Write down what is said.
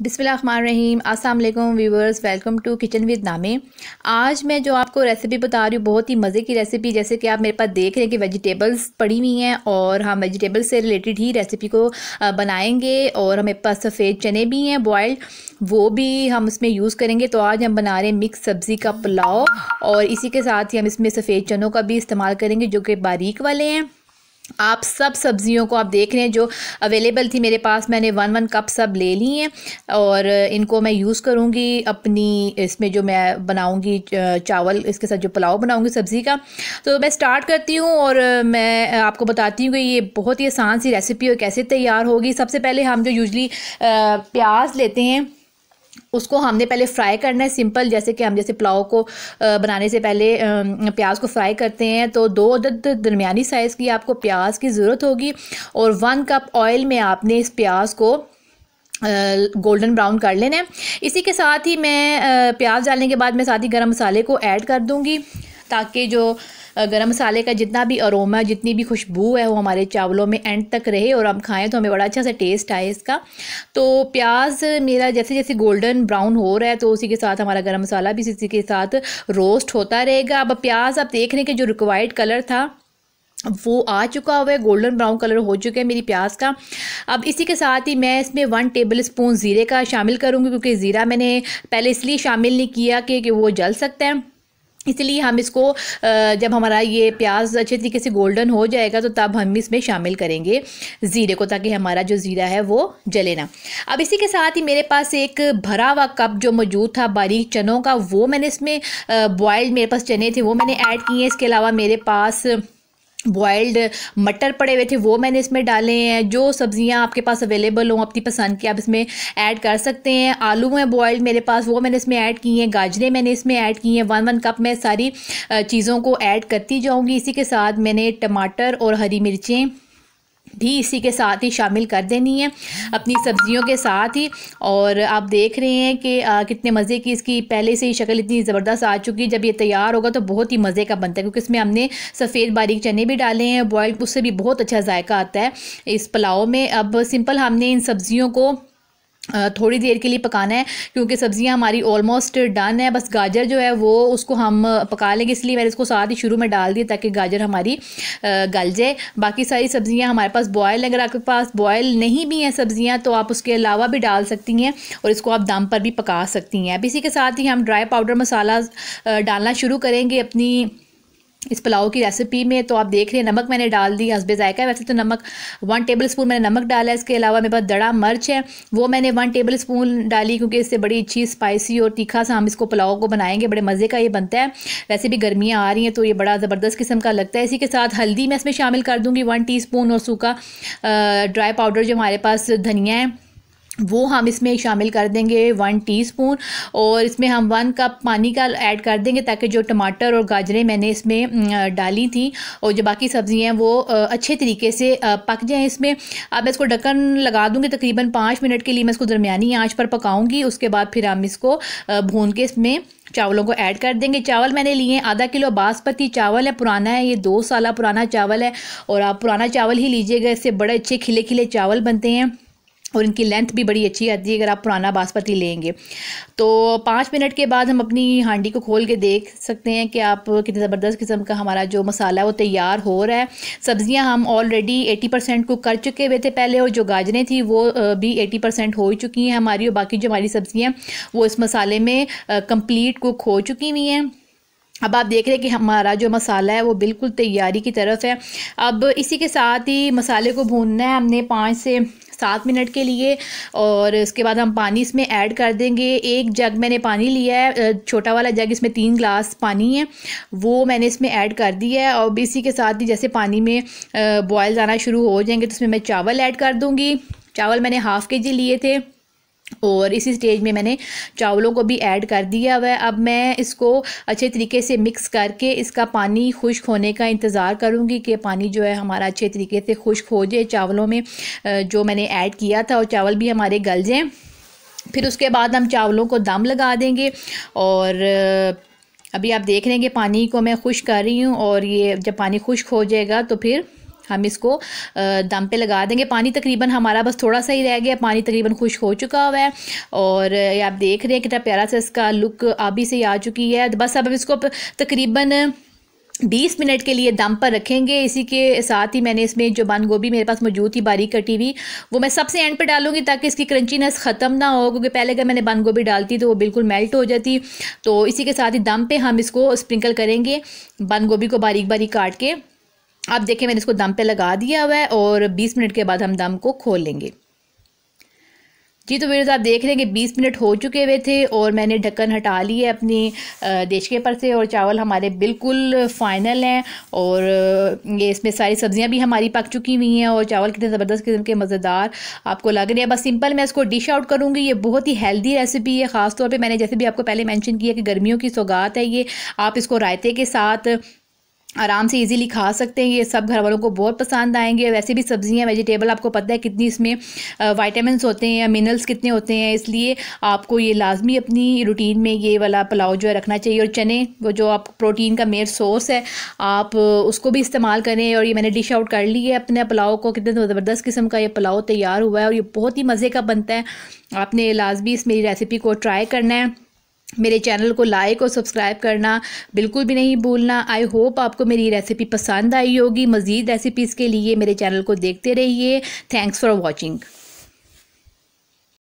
बिस्मिल्लाहिर्रहमानिर्रहीम। अस्सलाम वालेकुम viewers, welcome to kitchen with नामे। आज मैं जो आपको रेसिपी बता रही हूँ बहुत ही मज़े की रेसिपी। जैसे कि आप मेरे पास देख रहे हैं कि वेजिटेबल्स पड़ी हुई हैं और हम वेजिटेबल्स से रिलेटेड ही रेसिपी को बनाएंगे। और हमें पास सफ़ेद चने भी हैं बॉयल्ड, वो भी हम इसमें यूज़ करेंगे। तो आज हम बना रहे हैं मिक्स सब्ज़ी का पुलाव और इसी के साथ ही हम इसमें सफ़ेद चनों का भी इस्तेमाल करेंगे जो कि बारीक वाले हैं। आप सब सब्जियों को आप देख रहे हैं जो अवेलेबल थी मेरे पास, मैंने 1 कप सब ले ली हैं और इनको मैं यूज़ करूँगी अपनी इसमें जो मैं बनाऊँगी चावल, इसके साथ जो पुलाव बनाऊँगी सब्ज़ी का। तो मैं स्टार्ट करती हूँ और मैं आपको बताती हूँ कि ये बहुत ही आसान सी रेसिपी और कैसे तैयार होगी। सबसे पहले हम जो यूजली प्याज लेते हैं उसको हमने पहले फ्राई करना है सिंपल, जैसे कि हम जैसे पुलाव को बनाने से पहले प्याज को फ्राई करते हैं। तो 2 अदद दरमियानी साइज़ की आपको प्याज की ज़रूरत होगी और 1 कप ऑयल में आपने इस प्याज को गोल्डन ब्राउन कर लेना है। इसी के साथ ही मैं प्याज डालने के बाद मैं साथ ही गरम मसाले को ऐड कर दूँगी ताकि जो गरम मसाले का जितना भी अरोमा, जितनी भी खुशबू है वो हमारे चावलों में एंड तक रहे और हम खाएं तो हमें बड़ा अच्छा सा टेस्ट आए इसका। तो प्याज मेरा जैसे जैसे गोल्डन ब्राउन हो रहा है तो उसी के साथ हमारा गरम मसाला भी इसी के साथ रोस्ट होता रहेगा। अब प्याज आप देख रहे हैं कि जो रिक्वायर्ड कलर था वो आ चुका हुआ है, गोल्डन ब्राउन कलर हो चुका है मेरी प्याज का। अब इसी के साथ ही मैं इसमें 1 टेबल स्पून ज़ीरे का शामिल करूँगी, क्योंकि ज़ीरा मैंने पहले इसलिए शामिल नहीं किया कि वो जल सकता है। इसलिए हम इसको जब हमारा ये प्याज अच्छे तरीके से गोल्डन हो जाएगा तो तब हम इसमें शामिल करेंगे ज़ीरे को, ताकि हमारा जो ज़ीरा है वो जले ना। अब इसी के साथ ही मेरे पास एक भरा हुआ कप जो मौजूद था बारीक चनों का, वो मैंने इसमें बॉयल्ड मेरे पास चने थे वो मैंने ऐड किए हैं। इसके अलावा मेरे पास बॉयल्ड मटर पड़े हुए थे वो मैंने इसमें डाले हैं। जो सब्जियां आपके पास अवेलेबल हों अपनी पसंद की आप इसमें ऐड कर सकते हैं। आलू हैं बॉयल्ड मेरे पास, वो मैंने इसमें ऐड किए हैं। गाजरें मैंने इसमें ऐड की हैं। 1 कप मैं सारी चीज़ों को ऐड करती जाऊंगी। इसी के साथ मैंने टमाटर और हरी मिर्चें भी इसी के साथ ही शामिल कर देनी है अपनी सब्जियों के साथ ही। और आप देख रहे हैं कि कितने मज़े की इसकी पहले से ही शक्ल इतनी ज़बरदस्त आ चुकी है। जब ये तैयार होगा तो बहुत ही मज़े का बनता है, क्योंकि इसमें हमने सफ़ेद बारीक चने भी डाले हैं बॉइल्ड, उससे भी बहुत अच्छा जायका आता है इस पुलाव में। अब सिंपल हमने इन सब्जियों को थोड़ी देर के लिए पकाना है, क्योंकि सब्जियां हमारी ऑलमोस्ट डन है। बस गाजर जो है वो उसको हम पका लेंगे, इसलिए मैंने इसको साथ ही शुरू में डाल दिया ताकि गाजर हमारी गल जाए। बाकी सारी सब्जियां हमारे पास बॉयल, अगर आपके पास बॉयल नहीं भी हैं सब्जियां तो आप उसके अलावा भी डाल सकती हैं और इसको आप दम पर भी पका सकती हैं। अब इसी के साथ ही हम ड्राई पाउडर मसाला डालना शुरू करेंगे अपनी इस पुलाव की रेसिपी में। तो आप देख रहे हैं नमक मैंने डाल दी हस्बे जायका। वैसे तो नमक 1 टेबल स्पून मैंने नमक डाला है। इसके अलावा मेरे पास दड़ा मिर्च है वो मैंने 1 टेबल स्पून डाली, क्योंकि इससे बड़ी अच्छी स्पाइसी और तीखा सा हम इसको पुलाव को बनाएंगे। बड़े मज़े का ये बनता है। वैसे भी गर्मियाँ आ रही हैं तो ये बड़ा ज़बरदस्त किस्म का लगता है। इसी के साथ हल्दी मैं इसमें शामिल कर दूँगी 1 टीस्पून, और सूखा ड्राई पाउडर जो हमारे पास धनिया है वो हम इसमें शामिल कर देंगे 1 टीस्पून। और इसमें हम 1 कप पानी का ऐड कर देंगे ताकि जो टमाटर और गाजरें मैंने इसमें डाली थी और जो बाकी सब्जियां हैं वो अच्छे तरीके से पक जाएं इसमें। अब मैं इसको ढक्कन लगा दूंगी तकरीबन 5 मिनट के लिए। मैं इसको दरमियानी आंच पर पकाऊंगी। उसके बाद फिर हम इसको भून के इसमें चावलों को ऐड कर देंगे। चावल मैंने लिए हैं आधा किलो बासमती चावल है, पुराना है, ये 2 साल पुराना चावल है। और आप पुराना चावल ही लीजिएगा, इससे बड़े अच्छे खिले खिले चावल बनते हैं और इनकी लेंथ भी बड़ी अच्छी आती है अगर आप पुराना बासमती लेंगे। तो 5 मिनट के बाद हम अपनी हांडी को खोल के देख सकते हैं कि आप कितने ज़बरदस्त किस्म का हमारा जो मसाला है वो तैयार हो रहा है। सब्जियां हम ऑलरेडी 80% कुक कर चुके हुए थे पहले, और जो गाजरें थी वो भी 80% हो चुकी हैं हमारी, और बाकी जो हमारी सब्जियाँ वो इस मसाले में कंप्लीट कुक हो चुकी हुई हैं। अब आप देख रहे हैं कि हमारा जो मसाला है वो बिल्कुल तैयारी की तरफ है। अब इसी के साथ ही मसाले को भूनना है हमने 5 से 7 मिनट के लिए, और इसके बाद हम पानी इसमें ऐड कर देंगे। 1 जग मैंने पानी लिया है, छोटा वाला जग, इसमें 3 ग्लास पानी है, वो मैंने इसमें ऐड कर दिया है। और इसी के साथ ही जैसे पानी में बॉयल आना शुरू हो जाएंगे तो इसमें मैं चावल ऐड कर दूँगी। चावल मैंने ½ kg लिए थे और इसी स्टेज में मैंने चावलों को भी ऐड कर दिया हुआ है। अब मैं इसको अच्छे तरीके से मिक्स करके इसका पानी खुश्क होने का इंतज़ार करूँगी कि पानी जो है हमारा अच्छे तरीके से खुश्क हो जाए चावलों में जो मैंने ऐड किया था, और चावल भी हमारे गल जाएँ। फिर उसके बाद हम चावलों को दम लगा देंगे। और अभी आप देख रहे हैं कि पानी को मैं खुश्क कर रही हूँ, और ये जब पानी खुश्क हो जाएगा तो फिर हम इसको दम पे लगा देंगे। पानी तकरीबन हमारा बस थोड़ा सा ही रह गया, पानी तकरीबन खुश्क हो चुका हुआ है और आप देख रहे हैं कितना प्यारा सा इसका लुक अभी से आ चुकी है। बस अब इसको तकरीबन 20 मिनट के लिए दम पर रखेंगे। इसी के साथ ही मैंने इसमें जो बंद गोभी मेरे पास मौजूद थी बारीक कटी हुई, वो मैं सबसे एंड पे डालूंगी ताकि इसकी क्रंचीनेस ख़त्म ना हो, क्योंकि पहले अगर मैंने बंद गोभी डालती तो वो बिल्कुल मेल्ट हो जाती। तो इसी के साथ ही दम पे हम इसको स्प्रिंकल करेंगे बंद गोभी को बारीक बारीक काट के। आप देखें मैंने इसको दम पे लगा दिया हुआ है और 20 मिनट के बाद हम दम को खोल लेंगे। जी तो व्यूअर्स आप देख रहे हैं कि 20 मिनट हो चुके हुए थे और मैंने ढक्कन हटा लिया अपनी डिश के ऊपर से और चावल हमारे बिल्कुल फाइनल हैं और ये इसमें सारी सब्जियां भी हमारी पक चुकी हुई हैं और चावल कितने ज़बरदस्त किस्म के मज़ेदार आपको लग रहे हैं। बस सिंपल मैं इसको डिश आउट करूँगी। ये बहुत ही हेल्दी रेसिपी है, ख़ास तौर पे मैंने जैसे भी आपको पहले मेंशन किया कि गर्मियों की सौगात है ये। आप इसको रायते के साथ आराम से इजीली खा सकते हैं, ये सब घर वालों को बहुत पसंद आएंगे। वैसे भी सब्जियां वेजिटेबल आपको पता है कितनी इसमें विटामिन्स होते हैं, मिनरल्स कितने होते हैं, इसलिए आपको ये लाजमी अपनी रूटीन में ये वाला पुलाव जो है रखना चाहिए। और चने वो जो आप प्रोटीन का मेन सोर्स है आप उसको भी इस्तेमाल करें। और ये मैंने डिश आउट कर ली है अपने पुलाव को। कितने ज़बरदस्त किस्म का ये पुलाव तैयार हुआ है और ये बहुत ही मज़े का बनता है। आपने लाजमी इस मेरी रेसिपी को ट्राई करना है। मेरे चैनल को लाइक और सब्सक्राइब करना बिल्कुल भी नहीं भूलना। आई होप आपको मेरी रेसिपी पसंद आई होगी। मज़ीद रेसिपीज़ के लिए मेरे चैनल को देखते रहिए। Thanks for watching.